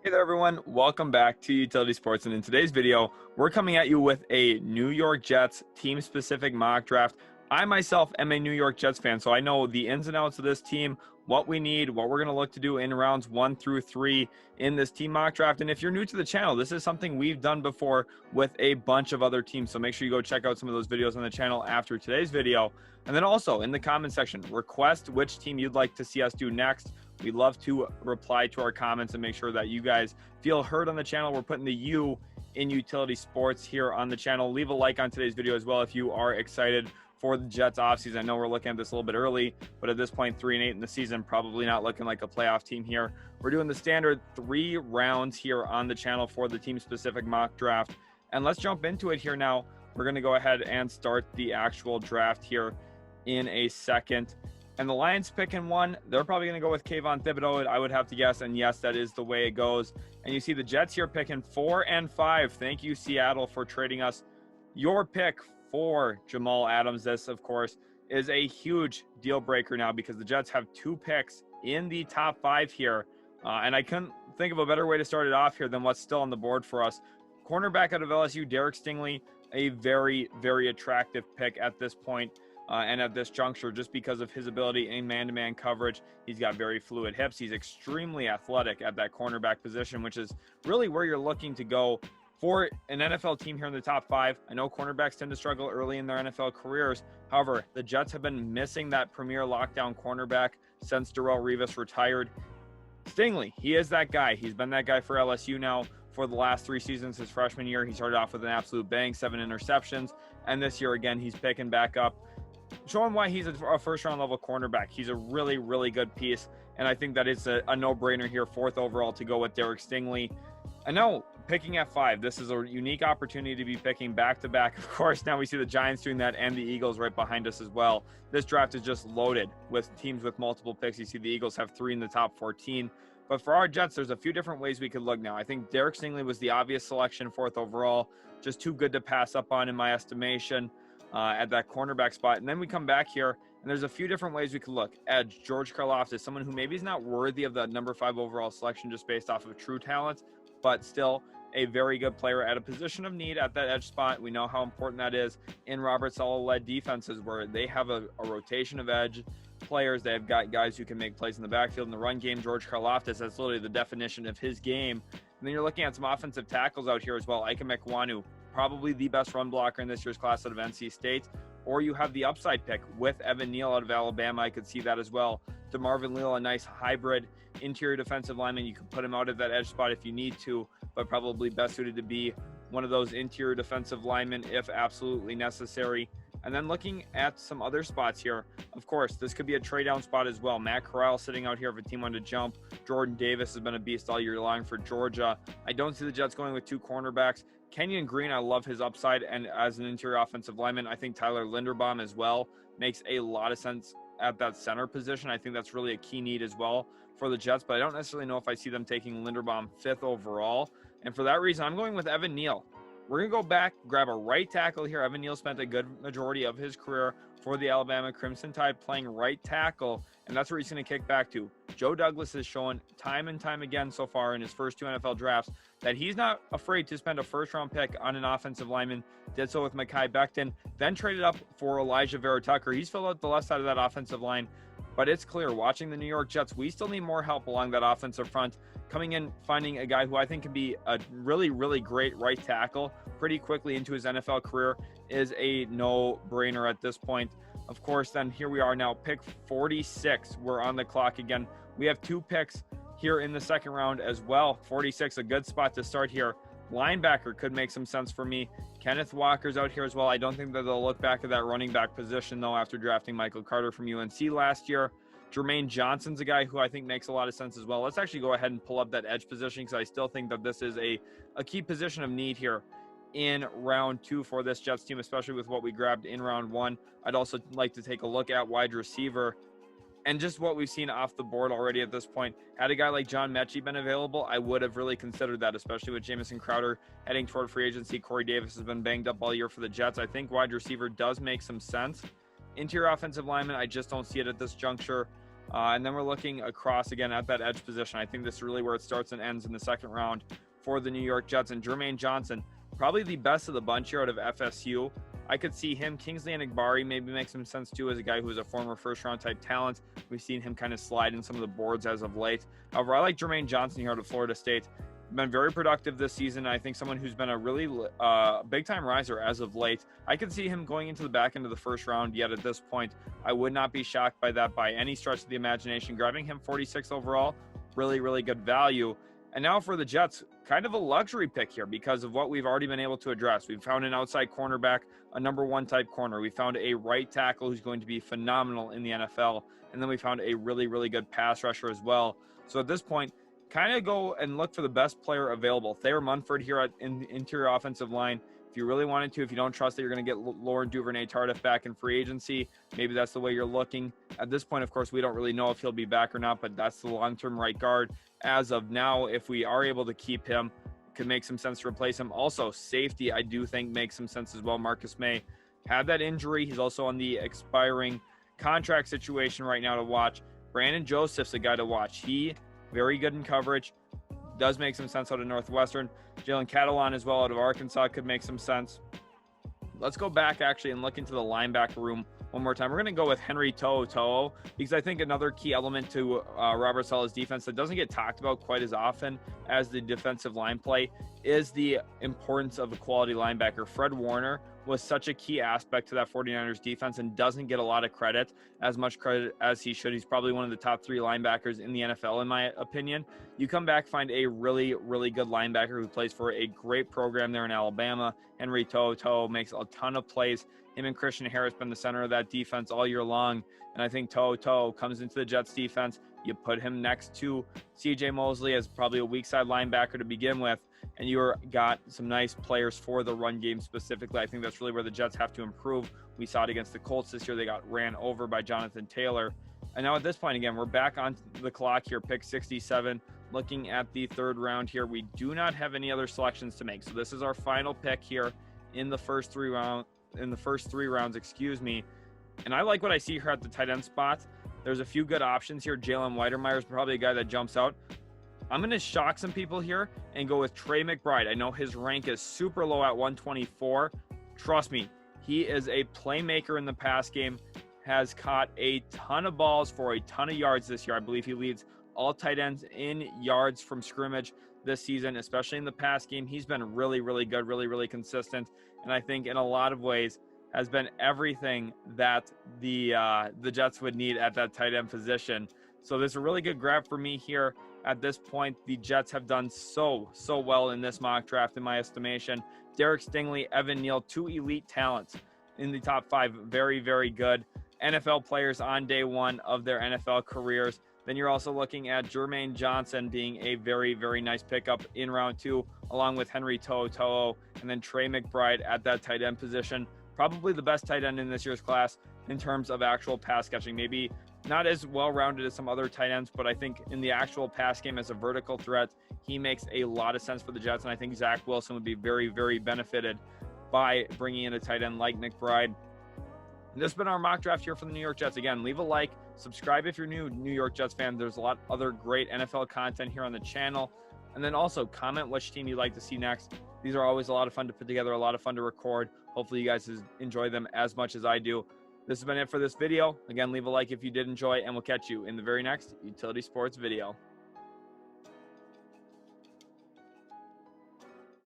Hey there, everyone. Welcome back to Utility Sports. And in today's video, we're coming at you with a New York Jets team-specific mock draft. I myself am a New York Jets fan, so I know the ins and outs of this team, what we need, what we're going to look to do in rounds 1 through 3 in this team mock draft. And if you're new to the channel, this is something we've done before with a bunch of other teams. So make sure you go check out some of those videos on the channel after today's video. And then also in the comment section, request which team you'd like to see us do next. We love to reply to our comments and make sure that you guys feel heard on the channel. We're putting the U in Utility Sports here on the channel. Leave a like on today's video as well if you are excited for the Jets offseason. I know we're looking at this a little bit early, but at this point, 3-8 in the season, probably not looking like a playoff team here. We're doing the standard 3 rounds here on the channel for the team-specific mock draft. And let's jump into it here now. We're going to go ahead and start the actual draft here in a second. And the Lions picking 1, they're probably going to go with Kayvon Thibodeau, I would have to guess. And yes, that is the way it goes. And you see the Jets here picking 4 and 5. Thank you, Seattle, for trading us your pick for Jamal Adams. This, of course, is a huge deal breaker now because the Jets have 2 picks in the top 5 here. And I couldn't think of a better way to start it off here than what's still on the board for us. Cornerback out of LSU, Derek Stingley, a very, very attractive pick at this point. And at this juncture, just because of his ability in man-to-man coverage. He's got very fluid hips. He's extremely athletic at that cornerback position, which is really where you're looking to go for an NFL team here in the top 5. I know cornerbacks tend to struggle early in their NFL careers. However, the Jets have been missing that premier lockdown cornerback since Darrelle Revis retired. Stingley, he is that guy. He's been that guy for LSU now for the last 3 seasons. His freshman year, he started off with an absolute bang, 7 interceptions. And this year, again, he's picking back up, showing why he's a first-round level cornerback. He's a really, really good piece, and I think that it's a no-brainer here, 4th overall, to go with Derek Stingley. I know, picking at 5, this is a unique opportunity to be picking back-to-back. Of course, now we see the Giants doing that and the Eagles right behind us as well. This draft is just loaded with teams with multiple picks. You see the Eagles have 3 in the top 14. But for our Jets, there's a few different ways we could look now. I think Derek Stingley was the obvious selection, 4th overall. Just too good to pass up on in my estimation. At that cornerback spot. And then we come back here, and there's a few different ways we could look. Edge, George Karlaftis, someone who maybe is not worthy of the number 5 overall selection just based off of true talent, but still a very good player at a position of need at that edge spot. We know how important that is in Robert Saleh-led defenses where they have a rotation of edge players. They have got guys who can make plays in the backfield in the run game. George Karlaftis, that's literally the definition of his game. And then you're looking at some offensive tackles out here as well. Ike Mekwonu, probably the best run blocker in this year's class out of NC State. Or you have the upside pick with Evan Neal out of Alabama. I could see that as well. DeMarvin Leal, a nice hybrid interior defensive lineman. You can put him out at that edge spot if you need to, but probably best suited to be one of those interior defensive linemen if absolutely necessary. And then looking at some other spots here, of course, this could be a trade down spot as well. Matt Corral sitting out here if a team wanted to jump. Jordan Davis has been a beast all year long for Georgia. I don't see the Jets going with 2 cornerbacks. Kenyon Green, I love his upside, and as an interior offensive lineman, I think Tyler Linderbaum as well makes a lot of sense at that center position. I think that's really a key need as well for the Jets, but I don't necessarily know if I see them taking Linderbaum 5th overall. And for that reason, I'm going with Evan Neal. We're going to go back, grab a right tackle here. Evan Neal spent a good majority of his career for the Alabama Crimson Tide playing right tackle, and that's where he's going to kick back to. Joe Douglas has shown time and time again so far in his first 2 NFL drafts that he's not afraid to spend a first-round pick on an offensive lineman. Did so with Mekhi Becton, then traded up for Elijah Vera Tucker. He's filled out the left side of that offensive line, but it's clear, watching the New York Jets, we still need more help along that offensive front. Coming in, finding a guy who I think can be a really, really great right tackle pretty quickly into his NFL career is a no-brainer at this point. Of course, then here we are now, pick 46. We're on the clock again. We have 2 picks here in the second round as well. 46, a good spot to start here. Linebacker could make some sense for me. Kenneth Walker's out here as well. I don't think that they'll look back at that running back position, though, after drafting Michael Carter from UNC last year. Jermaine Johnson's a guy who I think makes a lot of sense as well. Let's actually go ahead and pull up that edge position because I still think that this is a key position of need here in round 2 for this Jets team, especially with what we grabbed in round 1. I'd also like to take a look at wide receiver and just what we've seen off the board already at this point. Had a guy like John Mechie been available, I would have really considered that, especially with Jamison Crowder heading toward free agency. Corey Davis has been banged up all year for the Jets. I think wide receiver does make some sense. Interior offensive lineman, I just don't see it at this juncture. And then we're looking across again at that edge position. I think this is really where it starts and ends in the second round for the New York Jets. And Jermaine Johnson, probably the best of the bunch here out of FSU. I could see him. Kingsley Enagbare maybe makes some sense too, as a guy who is a former first-round type talent. We've seen him kind of slide in some of the boards as of late. However, I like Jermaine Johnson here out of Florida State. Been very productive this season. I think someone who's been a really big-time riser as of late. I could see him going into the back end of the first round, yet at this point, I would not be shocked by that by any stretch of the imagination. Grabbing him 46 overall, really, really good value. And now for the Jets, kind of a luxury pick here because of what we've already been able to address. We've found an outside cornerback, a number one type corner. We found a right tackle who's going to be phenomenal in the NFL. And then we found a really, really good pass rusher as well. So at this point, kind of go and look for the best player available. Thayer Munford here in the interior offensive line. If you really wanted to, if you don't trust that you're going to get Laurent Duvernay-Tardif back in free agency, maybe that's the way you're looking. At this point, of course, we don't really know if he'll be back or not, but that's the long-term right guard. As of now, if we are able to keep him, it could make some sense to replace him. Also, safety, I do think makes some sense as well. Marcus May had that injury. He's also on the expiring contract situation right now to watch. Brandon Joseph's a guy to watch. He, very good in coverage. Does make some sense out of Northwestern. Jalen Catalon as well out of Arkansas could make some sense. Let's go back actually and look into the linebacker room one more time. We're going to go with Henry To'o because I think another key element to Robert Saleh's defense that doesn't get talked about quite as often as the defensive line play is the importance of a quality linebacker. Fred Warner was such a key aspect to that 49ers defense and doesn't get a lot of credit, as much credit as he should. He's probably one of the top 3 linebackers in the NFL, in my opinion. You come back, find a really, really good linebacker who plays for a great program there in Alabama. Henry To'o makes a ton of plays. Him and Christian Harris been the center of that defense all year long. And I think To'o comes into the Jets defense. You put him next to CJ Mosley as probably a weak side linebacker to begin with, and you got some nice players for the run game specifically. I think that's really where the Jets have to improve. We saw it against the Colts this year. They got ran over by Jonathan Taylor. And now at this point, again, we're back on the clock here, pick 67. Looking at the third round here, we do not have any other selections to make. So this is our final pick here in the first three rounds, And I like what I see here at the tight end spot. There's a few good options here. Jalen Weidermeyer is probably a guy that jumps out. I'm going to shock some people here and go with Trey McBride. I know his rank is super low at 124. Trust me, he is a playmaker in the pass game, has caught a ton of balls for a ton of yards this year. I believe he leads all tight ends in yards from scrimmage this season, especially in the pass game. He's been really, really good, really, really consistent. And I think in a lot of ways has been everything that the Jets would need at that tight end position. So this is a really good grab for me here. At this point, the Jets have done so well in this mock draft, in my estimation. Derek Stingley, Evan Neal, 2 elite talents in the top 5. Very, very good NFL players on day one of their NFL careers. Then you're also looking at Jermaine Johnson being a very, very nice pickup in round 2, along with Henry To'o, and then Trey McBride at that tight end position. Probably the best tight end in this year's class in terms of actual pass catching. Maybe not as well-rounded as some other tight ends, but I think in the actual pass game as a vertical threat, he makes a lot of sense for the Jets, and I think Zach Wilson would be very, very benefited by bringing in a tight end like McBride. And this has been our mock draft here for the New York Jets. Again, leave a like, subscribe if you're new New York Jets fan. There's a lot of other great NFL content here on the channel. And then also comment which team you'd like to see next. These are always a lot of fun to put together, a lot of fun to record. Hopefully you guys enjoy them as much as I do. This has been it for this video. Again, leave a like if you did enjoy, and we'll catch you in the very next Utility Sports video.